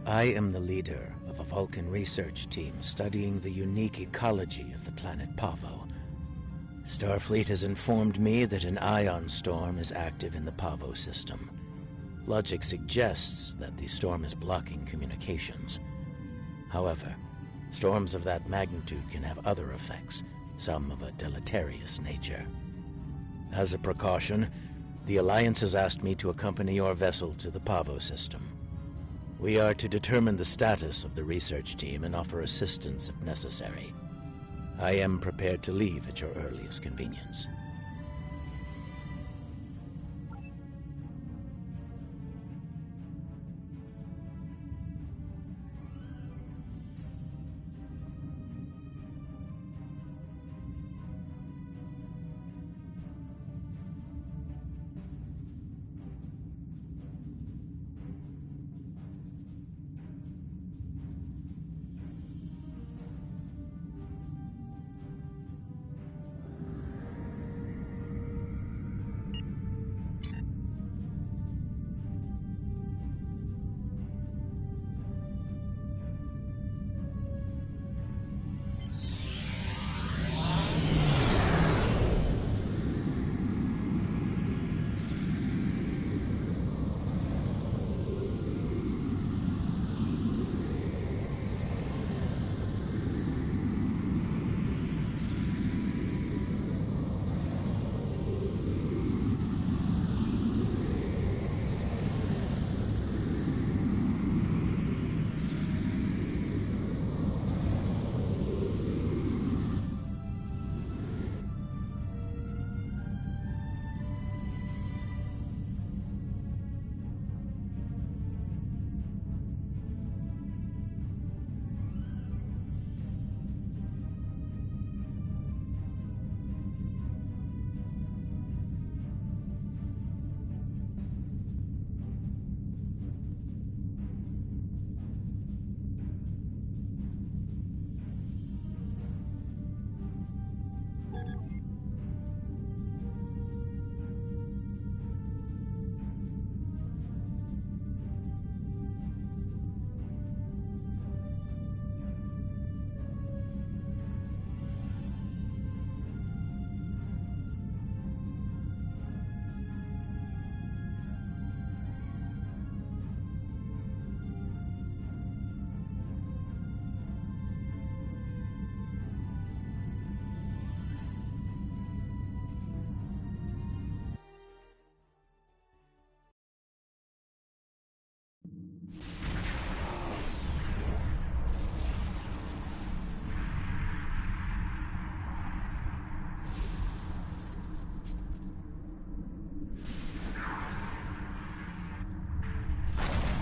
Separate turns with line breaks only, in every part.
I am the leader of a Vulcan research team studying the unique ecology of the planet Pavo. Starfleet has informed me that an ion storm is active in the Pavo system. Logic suggests that the storm is blocking communications. However, storms of that magnitude can have other effects, some of a deleterious nature. As a precaution, the Alliance has asked me to accompany your vessel to the Pavo system. We are to determine the status of the research team and offer assistance if necessary. I am prepared to leave at your earliest convenience.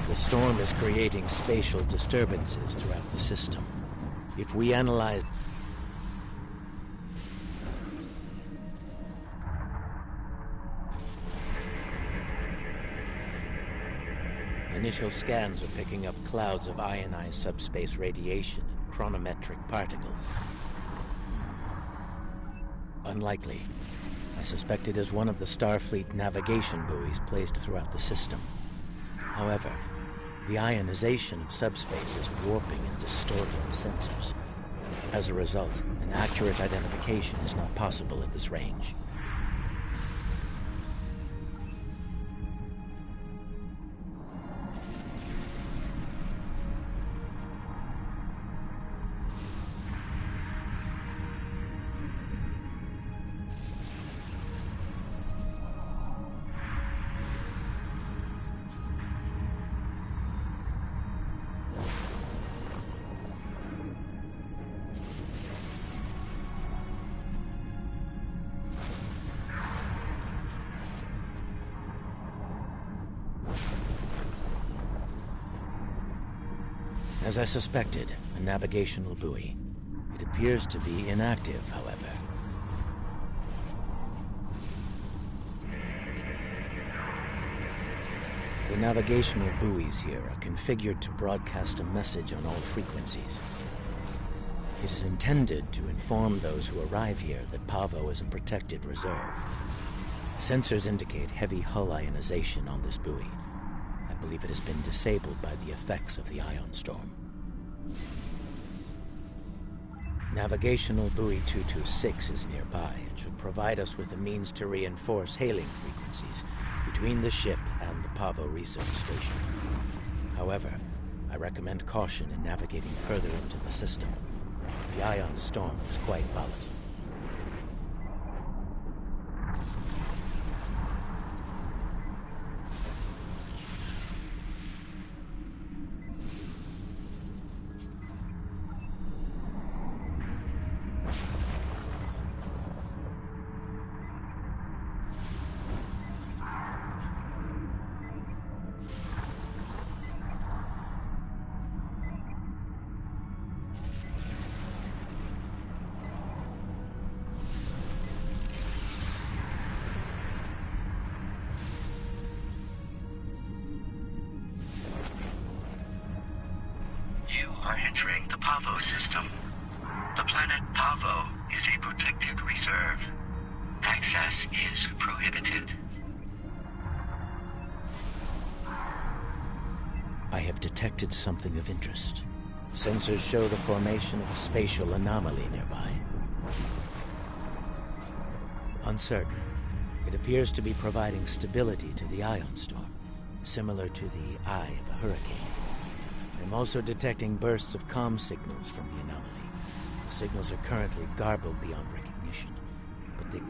The storm is creating spatial disturbances throughout the system. If we analyze... Initial scans are picking up clouds of ionized subspace radiation and chronometric particles. Unlikely. I suspect it is one of the Starfleet navigation buoys placed throughout the system. However, the ionization of subspace is warping and distorting the sensors. As a result, an accurate identification is not possible at this range. As I suspected, a navigational buoy. It appears to be inactive, however. The navigational buoys here are configured to broadcast a message on all frequencies. It is intended to inform those who arrive here that Pavo is a protected reserve. Sensors indicate heavy hull ionization on this buoy. I believe it has been disabled by the effects of the ion storm. Navigational buoy 226 is nearby and should provide us with a means to reinforce hailing frequencies between the ship and the Pavo research station. However, I recommend caution in navigating further into the system. The ion storm is quite volatile.
You are entering the Pavo system. The planet Pavo is a protected reserve. Access is prohibited.
I have detected something of interest. Sensors show the formation of a spatial anomaly nearby. Uncertain, it appears to be providing stability to the ion storm, similar to the eye of a hurricane. I'm also detecting bursts of comm signals from the anomaly. The signals are currently garbled beyond recognition, but they...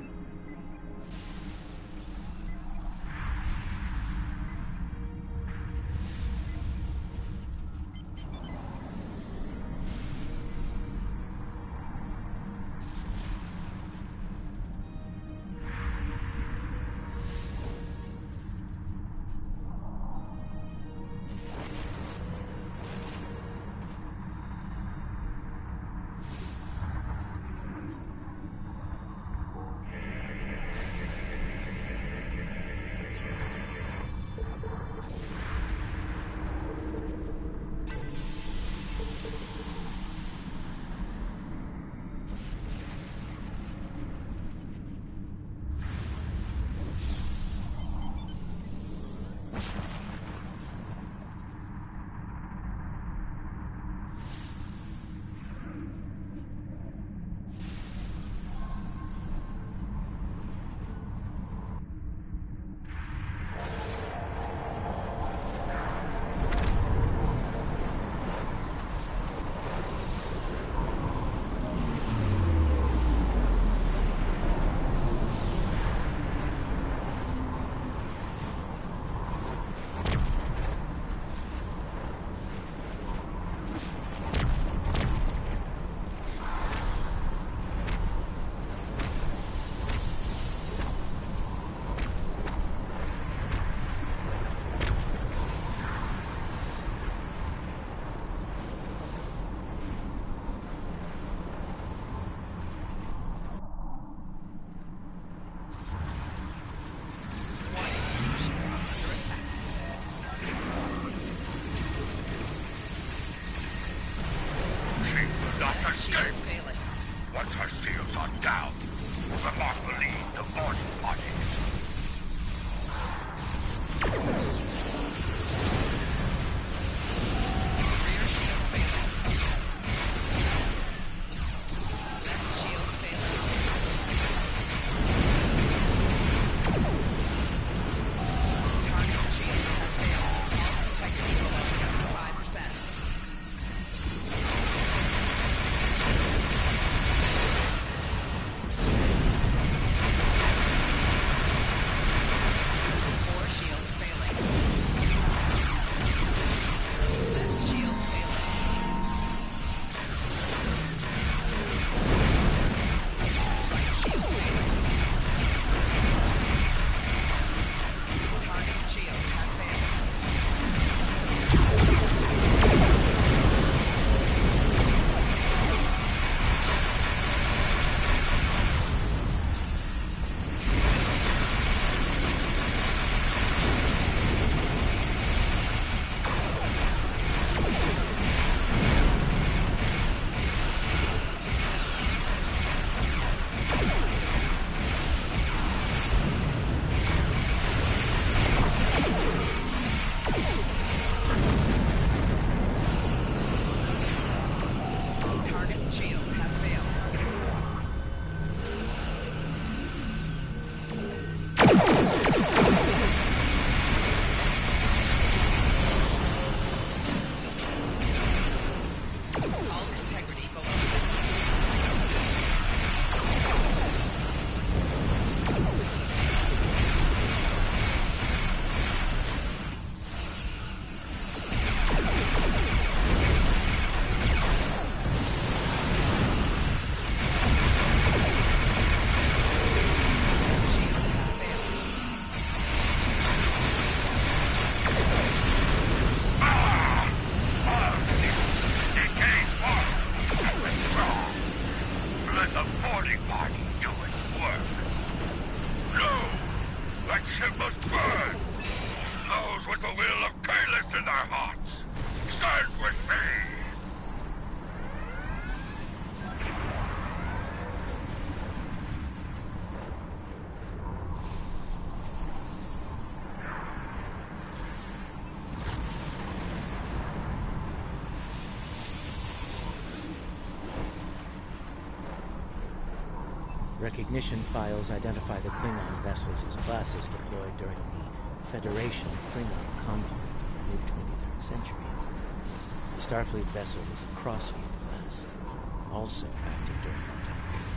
Once our shields are down, Lamont will lead the boarding party.
body do its work. No! That ship must burn! Those with the will of Kahless in their hearts, stand with me!
Recognition files identify the Klingon vessels as classes deployed during the Federation-Klingon conflict of the mid-23rd century. The Starfleet vessel was a Crossfield class, also active during that time period.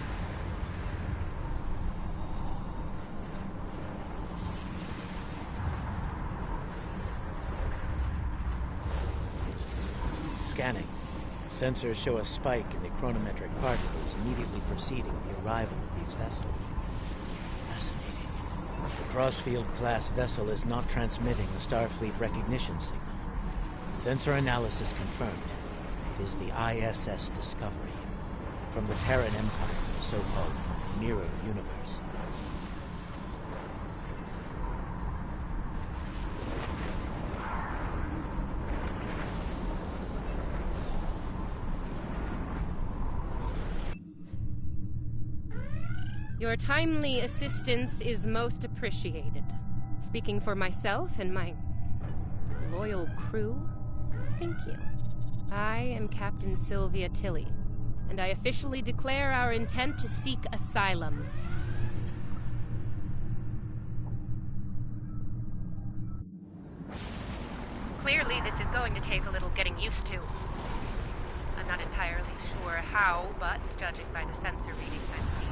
Scanning. Sensors show a spike in the chronometric particles immediately preceding the arrival of these vessels. Fascinating. The Crossfield-class vessel is not transmitting a Starfleet recognition signal. Sensor analysis confirmed. It is the ISS Discovery, from the Terran Empire, the so-called Mirror Universe.
Your timely assistance is most appreciated. Speaking for myself and my loyal crew, thank you. I am Captain Sylvia Tilly, and I officially declare our intent to seek asylum. Clearly, this is going to take a little getting used to. I'm not entirely sure how, but judging by the sensor readings I'm seeing,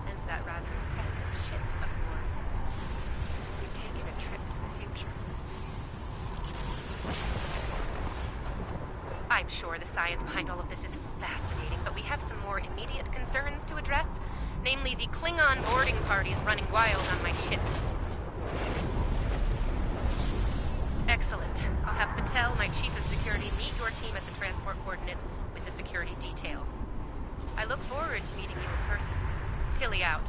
and that rather impressive ship of yours, you've taken a trip to the future. I'm sure the science behind all of this is fascinating, but we have some more immediate concerns to address, namely the Klingon boarding parties running wild on my ship. Excellent. I'll have Patel, my chief of security, meet your team at the transport coordinates with the security detail. I look forward to meeting you in person. Tilly out.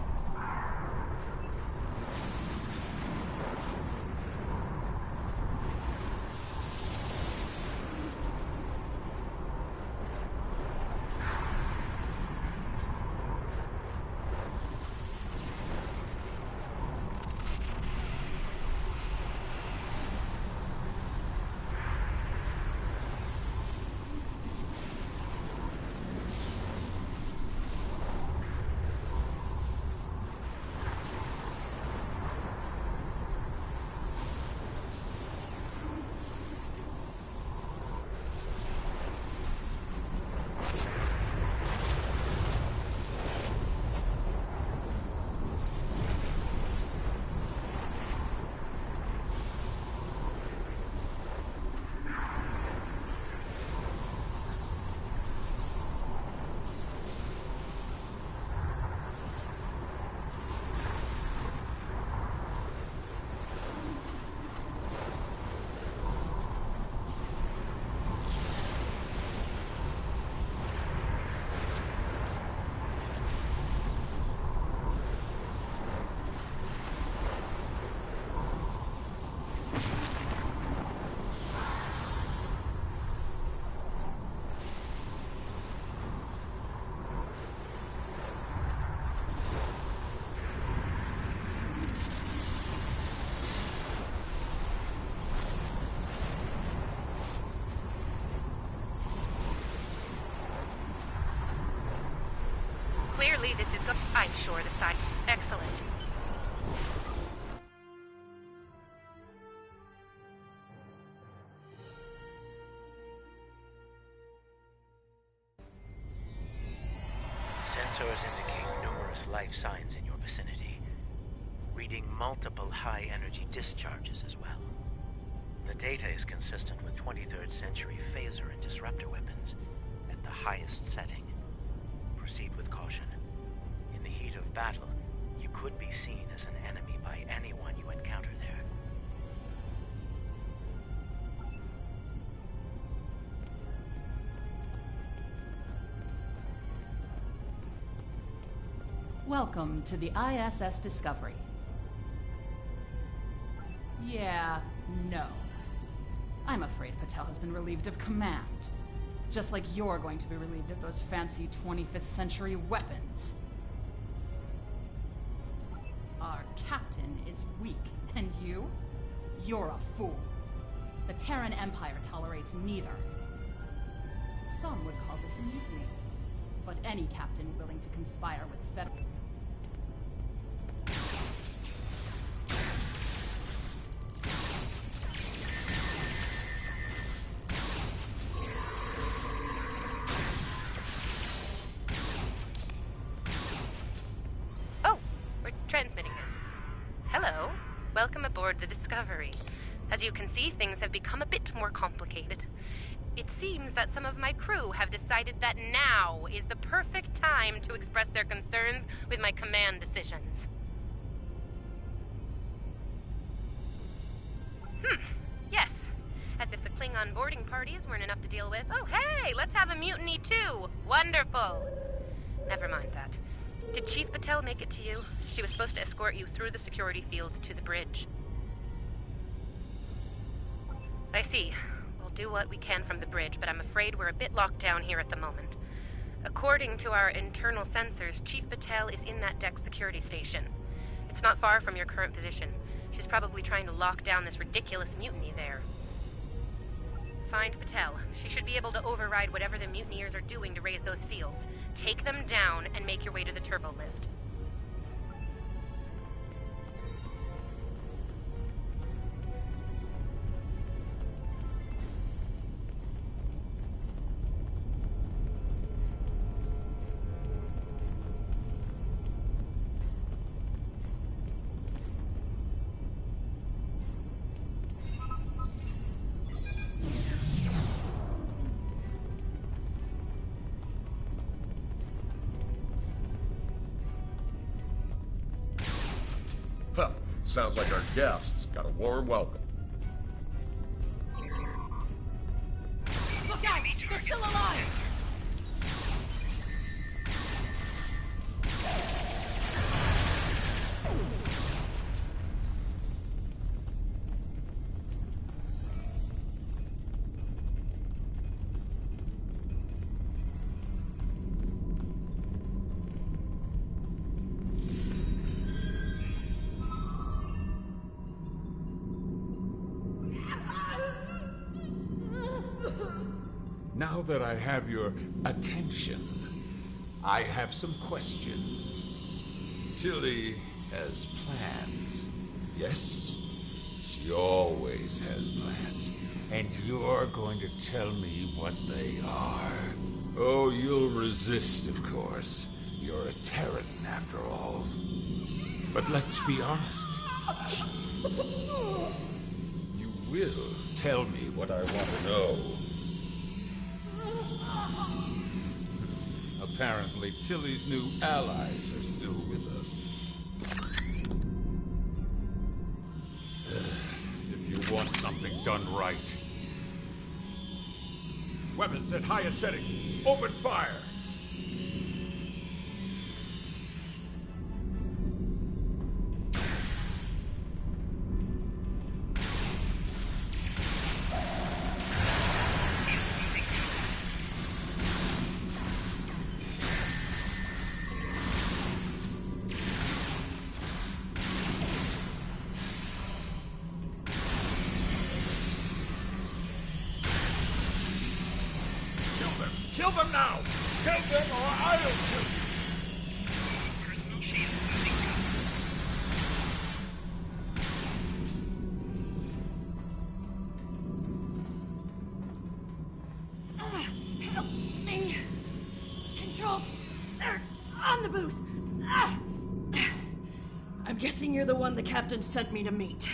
Clearly, this is good. I'm sure the sign. Excellent.
Sensors indicate numerous life signs in your vicinity, reading multiple high-energy discharges as well. The data is consistent with 23rd century phaser and disruptor weapons at the highest setting. Proceed with caution. In the heat of battle, you could be seen as an enemy by anyone you encounter there.
Welcome to the ISS Discovery. Yeah, no. I'm afraid Patel has been relieved of command. Just like you're going to be relieved of those fancy 25th century weapons. Our captain is weak, and you? You're a fool. The Terran Empire tolerates neither. Some would call this a mutiny, but any captain willing to conspire with Federal...
Oh, we're transmitting now. Hello. Welcome aboard the Discovery. As you can see, things have become a bit more complicated. It seems that some of my crew have decided that now is the perfect time to express their concerns with my command decisions. Yes. As if the Klingon boarding parties weren't enough to deal with. Oh, hey, let's have a mutiny too. Wonderful. Never mind that. Did Chief Patel make it to you? She was supposed to escort you through the security fields to the bridge. I see. We'll do what we can from the bridge, but I'm afraid we're a bit locked down here at the moment. According to our internal sensors, Chief Patel is in that deck security station. It's not far from your current position. She's probably trying to lock down this ridiculous mutiny there. Find Patel. She should be able to override whatever the mutineers are doing to raise those fields. Take them down and make your way to the turbo lift.
Huh. Sounds like our guests got a warm welcome.
Look out! They're still alive!
Now that I have your attention, I have some questions. Tilly has plans. Yes, she always has plans. And you're going to tell me what they are. Oh, you'll resist, of course. You're a Terran, after all. But let's be honest, Chief. You will tell me what I want to know. Apparently, Tilly's new allies are still with us. If you want something done right. Weapons at highest setting. Open fire! Kill them now! Kill them or I'll kill you!
Personal shield moving
Help me! Controls, they're on the booth. I'm guessing you're the one the captain sent me to meet.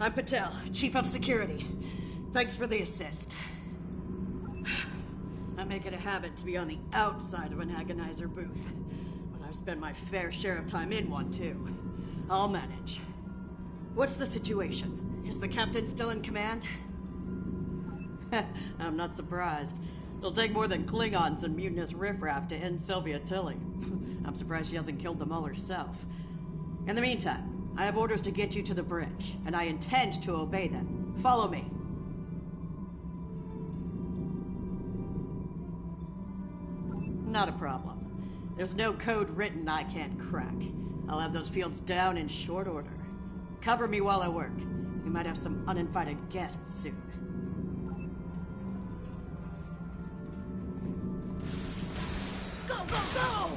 I'm Patel, Chief of Security. Thanks for the assist. I make it a habit to be on the outside of an agonizer booth, but I've spent my fair share of time in one, too. I'll manage. What's the situation? Is the captain still in command? I'm not surprised. It'll take more than Klingons and mutinous riffraff to end Sylvia Tilly. I'm surprised she hasn't killed them all herself. In the meantime, I have orders to get you to the bridge, and I intend to obey them. Follow me. Not a problem. There's no code written I can't crack. I'll have those fields down in short order. Cover me while I work. We might have some uninvited guests soon. Go, go, go!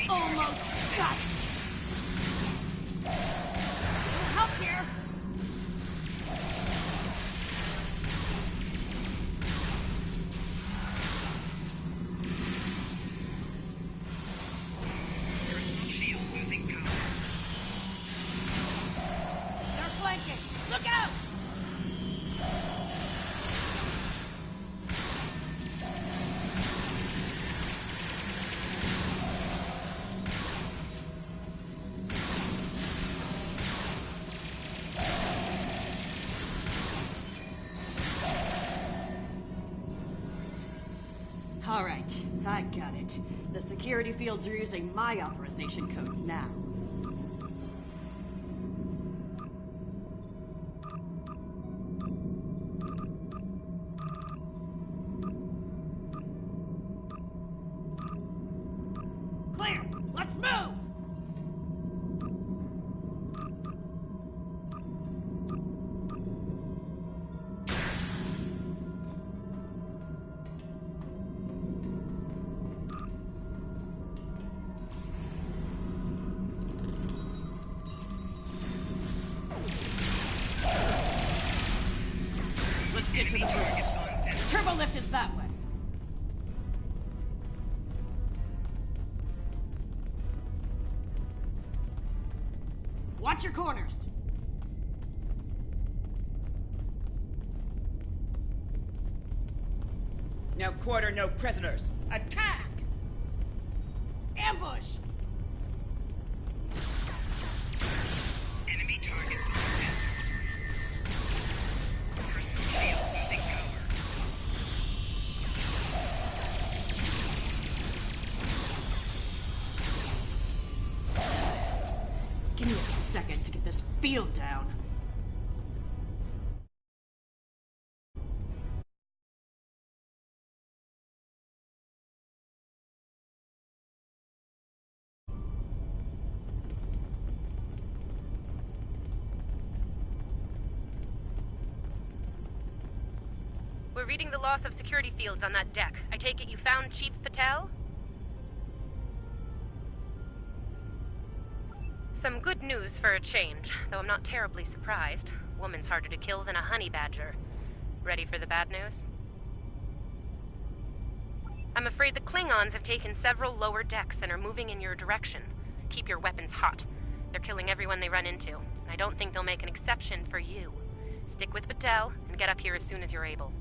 Almost got it! Help here!
Shield losing power.
They're flanking! Look out! All right, I got it. The security fields are using my authorization codes now. Clear! Let's move! Let's get to the bridge. Turbo lift is that way. Watch your corners.
No quarter, no prisoners. Attack!
Ambush!
Enemy target spotted. Shield losing power.
Give me a second to get this field down.
We're reading the loss of security fields on that deck. I take it you found Chief Patel? Some good news for a change, though I'm not terribly surprised. Woman's harder to kill than a honey badger. Ready for the bad news? I'm afraid the Klingons have taken several lower decks and are moving in your direction. Keep your weapons hot. They're killing everyone they run into, and I don't think they'll make an exception for you. Stick with Patel, and get up here as soon as you're able.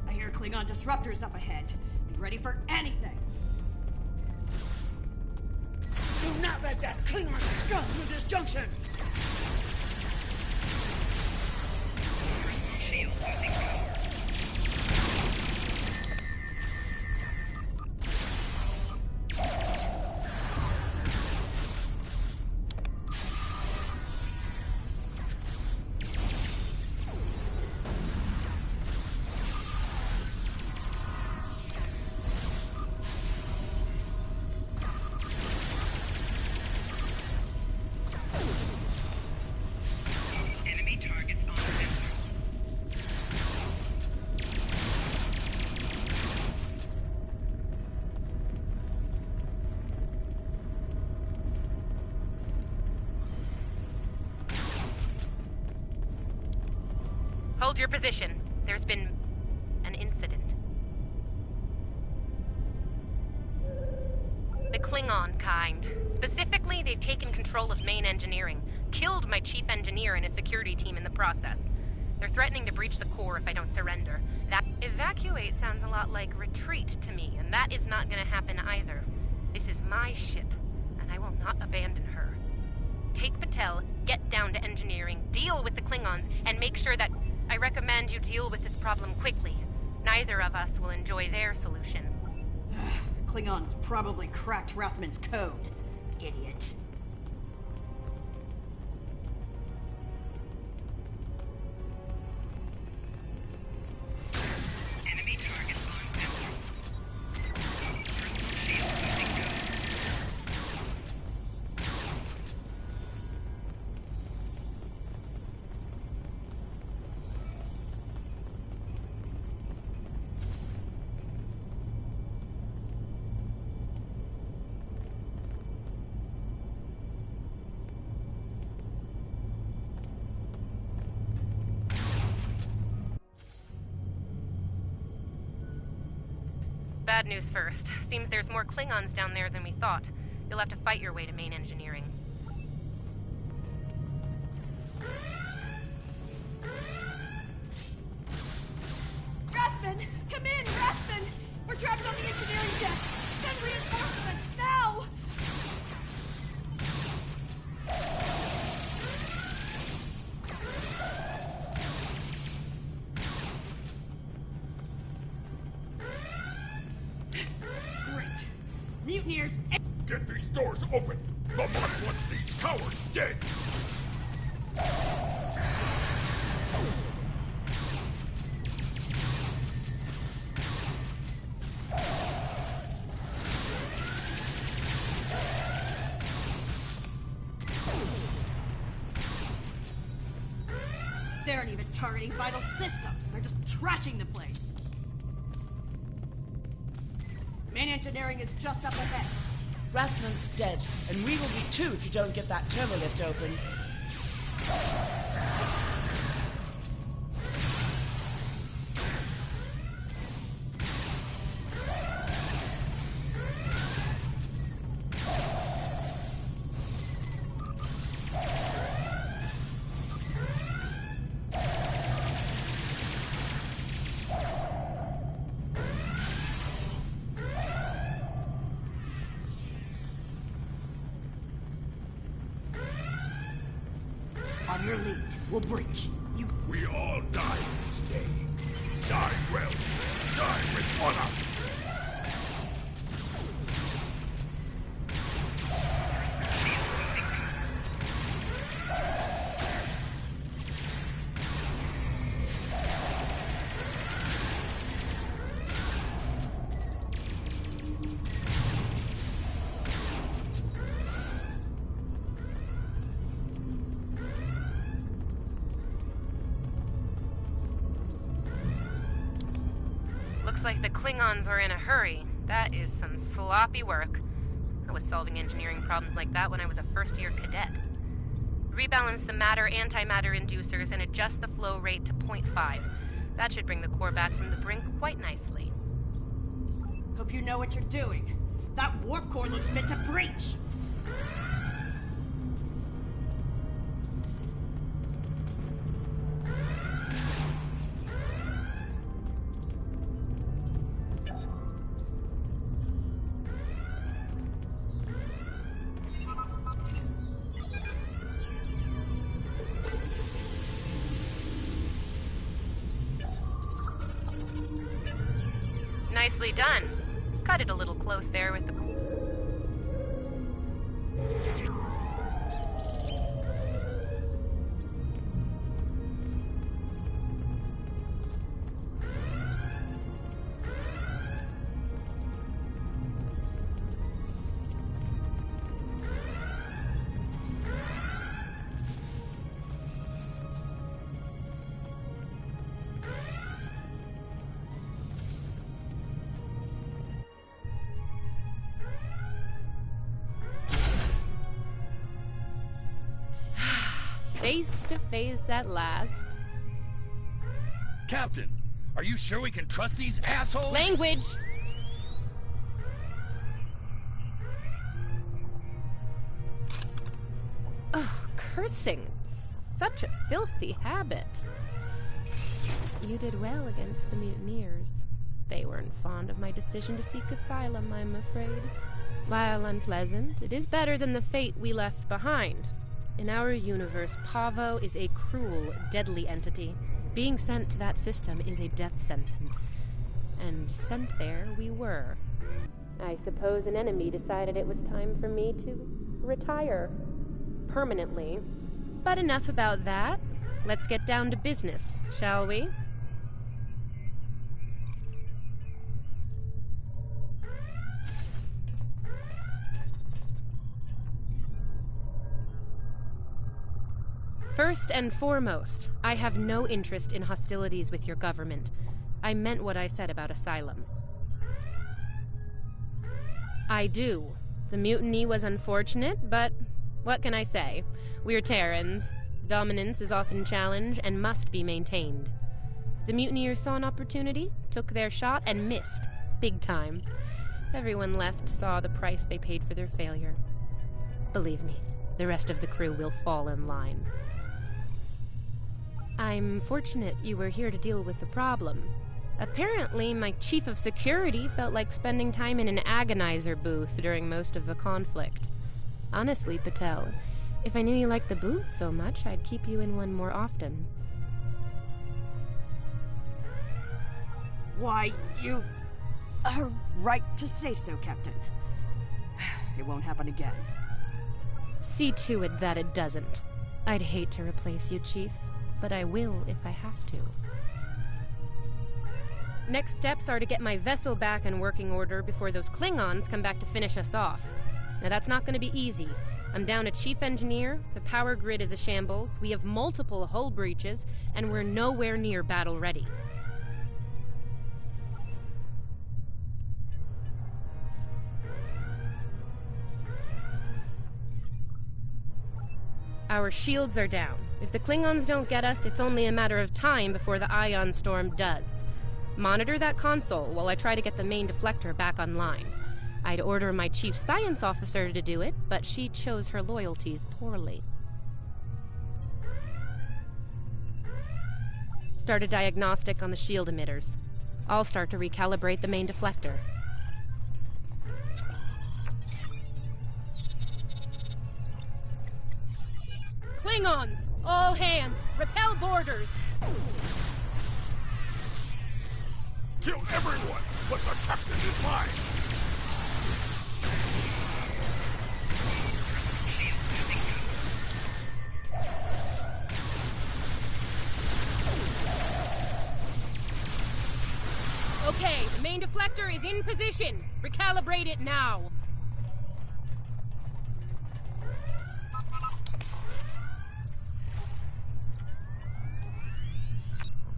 I hear Klingon disruptors up ahead. Be ready for anything.
Do not let that Klingon scum through this junction!
Shield losing power. Enemy targets on sensor.
Hold your position. There's been an incident. Klingon kind. Specifically, they've taken control of main engineering, killed my chief engineer and his security team in the process. They're threatening to breach the core if I don't surrender. That evacuate sounds a lot like retreat to me, and that is not gonna happen either. This is my ship, and I will not abandon her. Take Patel, get down to engineering, deal with the Klingons, and make sure that I recommend you deal with this problem quickly. Neither of us will enjoy their solution.
Klingons probably cracked Rathman's code. Idiot.
Enemy target on down.
Bad news first. Seems there's more Klingons down there than we thought. You'll have to fight your way to main engineering.
Rathman! Come in, Rathman! We're trapped on the engineering deck! Send reinforcements, now!
Great. Mutineers...
Get these doors open! Lamont wants these cowards dead!
They aren't even targeting vital systems. They're just trashing the place. Main engineering is just up ahead.
Rathman's dead, and we will be too if you don't get that turbo lift open.
On your lead, we'll breach. You...
We all die this day. Die well. Die with honor.
Looks like the Klingons were in a hurry. That is some sloppy work. I was solving engineering problems like that when I was a first-year cadet. Rebalance the matter-antimatter inducers and adjust the flow rate to 0.5. That should bring the core back from the brink quite nicely.
Hope you know what you're doing. That warp core looks fit to breach.
Nicely done. Cut it a little close there with the... Face to face at last.
Captain, are you sure we can trust these assholes?
Language! cursing. It's such a filthy habit. You did well against the mutineers. They weren't fond of my decision to seek asylum, I'm afraid. While unpleasant, it is better than the fate we left behind. In our universe, Pavo is a cruel, deadly entity. Being sent to that system is a death sentence. And sent there we were. I suppose an enemy decided it was time for me to retire. Permanently. But enough about that. Let's get down to business, shall we? First and foremost, I have no interest in hostilities with your government. I meant what I said about asylum. I do. The mutiny was unfortunate, but what can I say? We're Terrans. Dominance is often challenged and must be maintained. The mutineers saw an opportunity, took their shot, and missed. Big time. Everyone left saw the price they paid for their failure. Believe me, the rest of the crew will fall in line. I'm fortunate you were here to deal with the problem. Apparently, my chief of security felt like spending time in an agonizer booth during most of the conflict. Honestly, Patel, if I knew you liked the booth so much, I'd keep you in one more often.
Why, you are right to say so, Captain. It won't happen again.
See to it that it doesn't. I'd hate to replace you, Chief, but I will if I have to. Next steps are to get my vessel back in working order before those Klingons come back to finish us off. Now that's not going to be easy. I'm down a chief engineer, the power grid is a shambles, we have multiple hull breaches, and we're nowhere near battle ready. Our shields are down. If the Klingons don't get us, it's only a matter of time before the ion storm does. Monitor that console while I try to get the main deflector back online. I'd order my chief science officer to do it, but she chose her loyalties poorly. Start a diagnostic on the shield emitters. I'll start to recalibrate the main deflector. Klingons! All hands! Repel boarders!
Kill everyone, but the captain is mine!
Okay, the main deflector is in position. Recalibrate it now.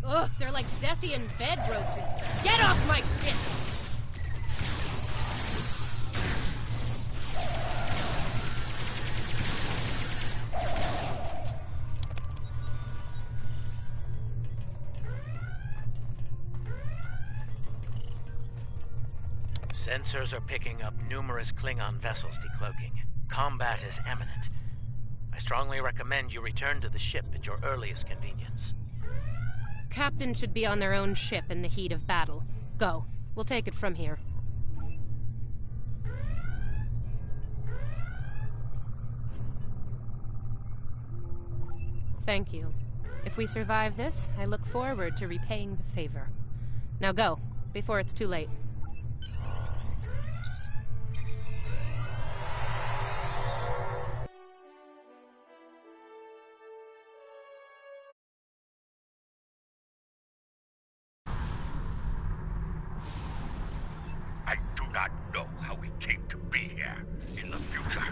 Ugh, they're like Zethian bed roaches. Get off my ship!
Sensors are picking up numerous Klingon vessels decloaking. Combat is imminent. I strongly recommend you return to the ship at your earliest convenience.
Captain should be on their own ship in the heat of battle. Go. We'll take it from here. Thank you. If we survive this, I look forward to repaying the favor. Now go, before it's too late.
I do not know how we came to be here in the future,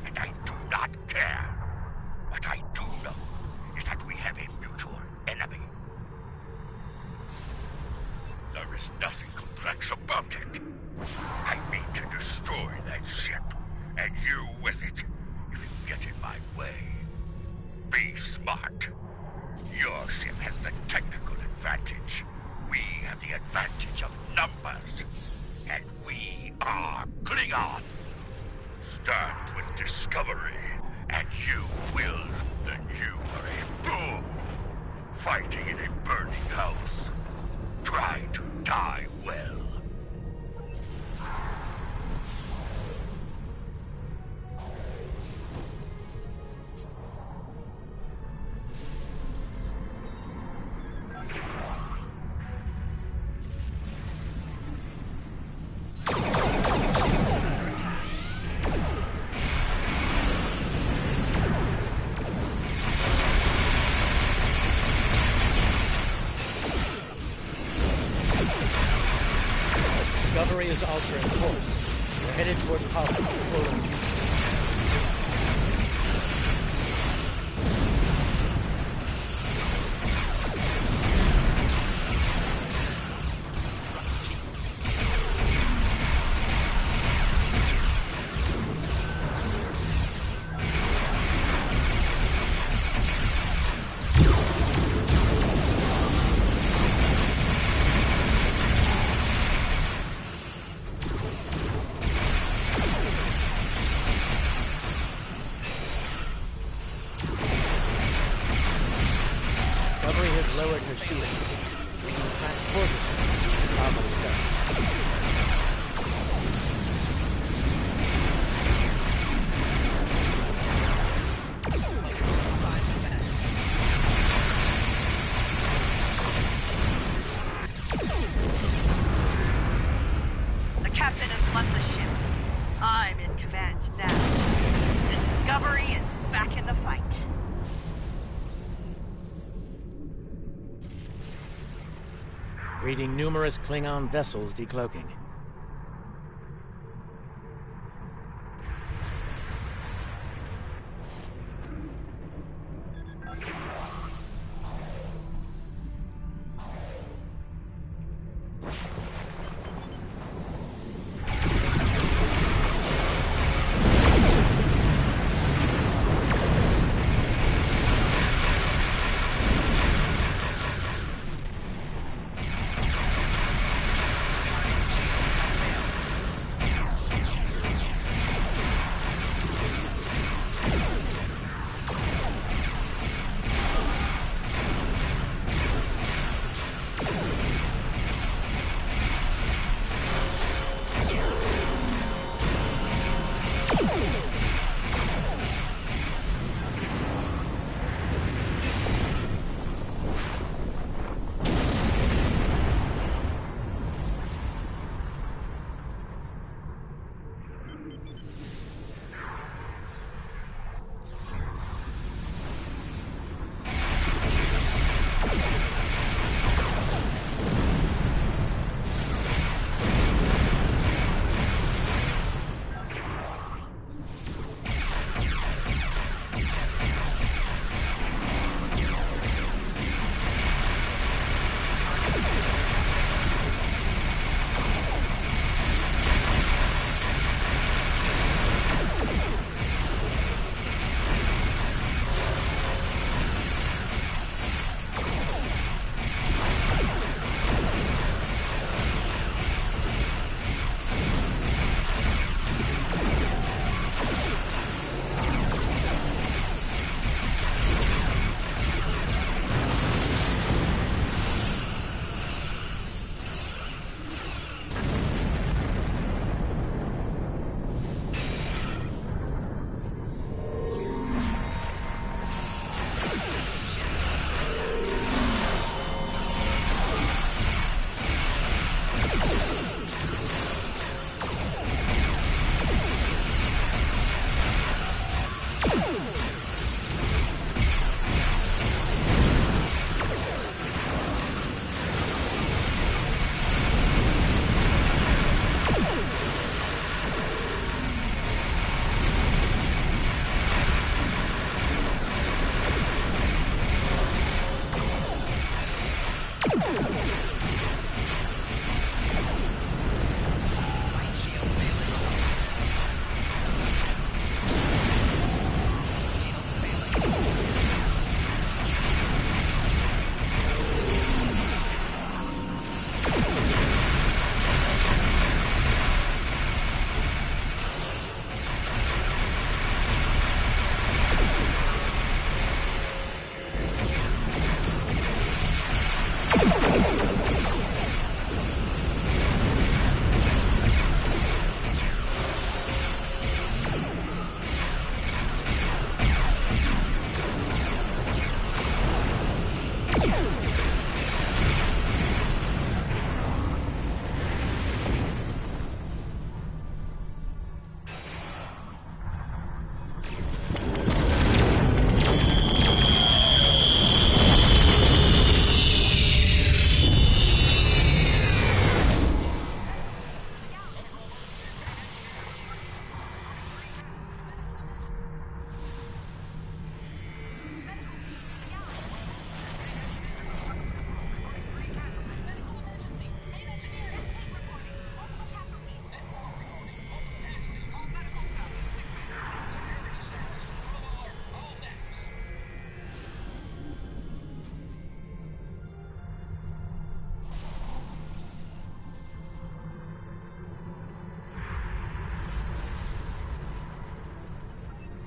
and I do not care. What I do know is that we have a mutual enemy. There is nothing complex about it. I mean to destroy that ship, and you with it, if you get in my way. Be smart. Your ship has the technical advantage. We have the advantage of numbers. And we are Klingon. Stand with discovery And you will, then you are a fool. Fighting in a burning house. Try to die well.
Discovery is altering course. We're headed toward Pavo. Full Discovery has lowered her shield. We can transport us to Pavo cells.
The captain has left the ship. I'm in command now. Discovery is back in the fight.
Reading numerous Klingon vessels decloaking.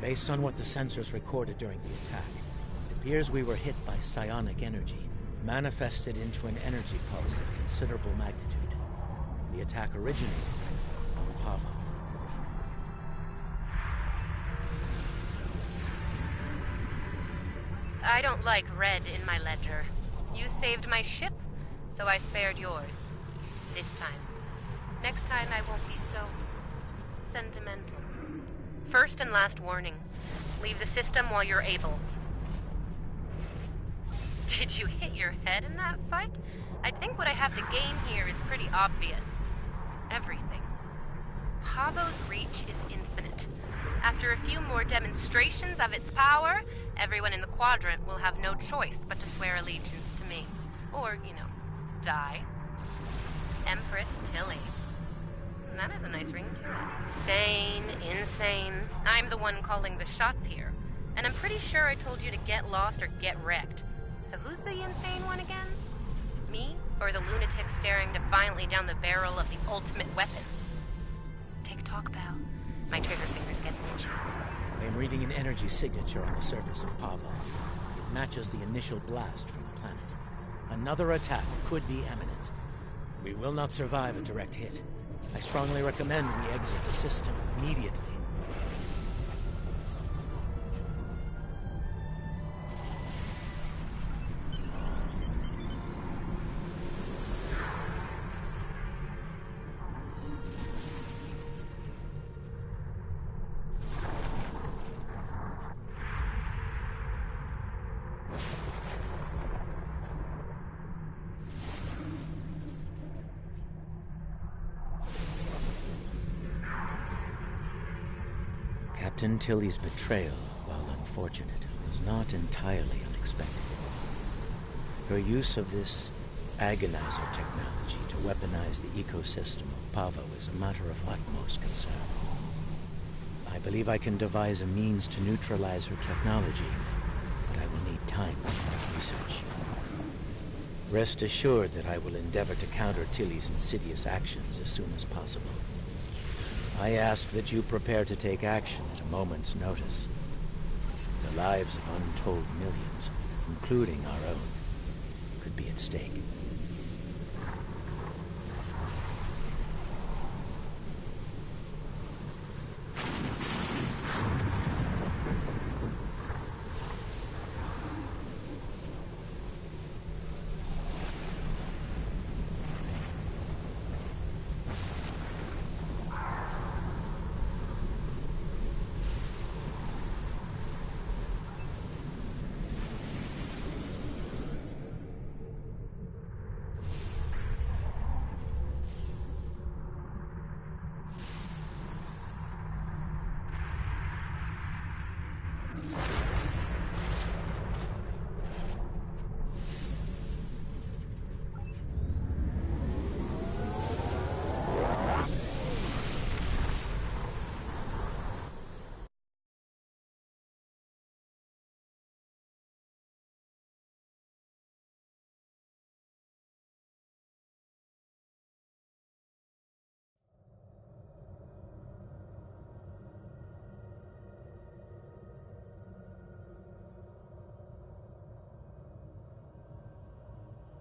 Based on what the sensors recorded during the attack, it appears we were hit by psionic energy, manifested into an energy pulse of considerable magnitude. The attack originated on Pavo.
I don't like red in my ledger. You saved my ship, so I spared yours. This time. Next time I won't be so sentimental. First and last warning. Leave the system while you're able. Did you hit your head in that fight? I think what I have to gain here is pretty obvious. Everything. Pavo's reach is infinite. After a few more demonstrations of its power, everyone in the Quadrant will have no choice but to swear allegiance to me. Or, die. Empress Tilly. That has a nice ring to it. Sane, insane. I'm the one calling the shots here. And I'm pretty sure I told you to get lost or get wrecked. So who's the insane one again? Me? Or the lunatic staring defiantly down the barrel of the ultimate weapon? Tick-tock bell. My trigger fingers get itchy.
I am reading an energy signature on the surface of Pavo. It matches the initial blast from the planet. Another attack could be imminent. We will not survive a direct hit. I strongly recommend we exit the system immediately. Captain Tilly's betrayal, while unfortunate, was not entirely unexpected. Her use of this agonizer technology to weaponize the ecosystem of Pavo is a matter of utmost concern. I believe I can devise a means to neutralize her technology, but I will need time to conduct research. Rest assured that I will endeavor to counter Tilly's insidious actions as soon as possible. I ask that you prepare to take action at a moment's notice. The lives of untold millions, including our own, could be at stake.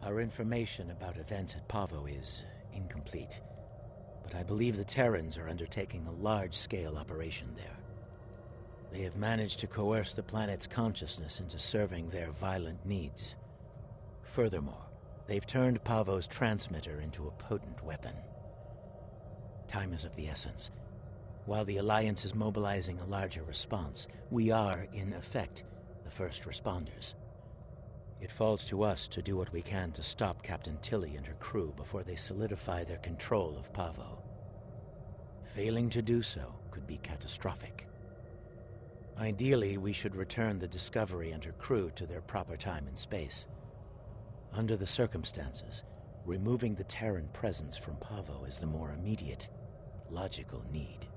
Our information about events at Pavo is incomplete, but I believe the Terrans are undertaking a large-scale operation there. They have managed to coerce the planet's consciousness into serving their violent needs. Furthermore, they've turned Pavo's transmitter into a potent weapon. Time is of the essence. While the Alliance is mobilizing a larger response, we are, in effect, the first responders. It falls to us to do what we can to stop Captain Tilly and her crew before they solidify their control of Pavo. Failing to do so could be catastrophic. Ideally, we should return the Discovery and her crew to their proper time and space. Under the circumstances, removing the Terran presence from Pavo is the more immediate, logical need.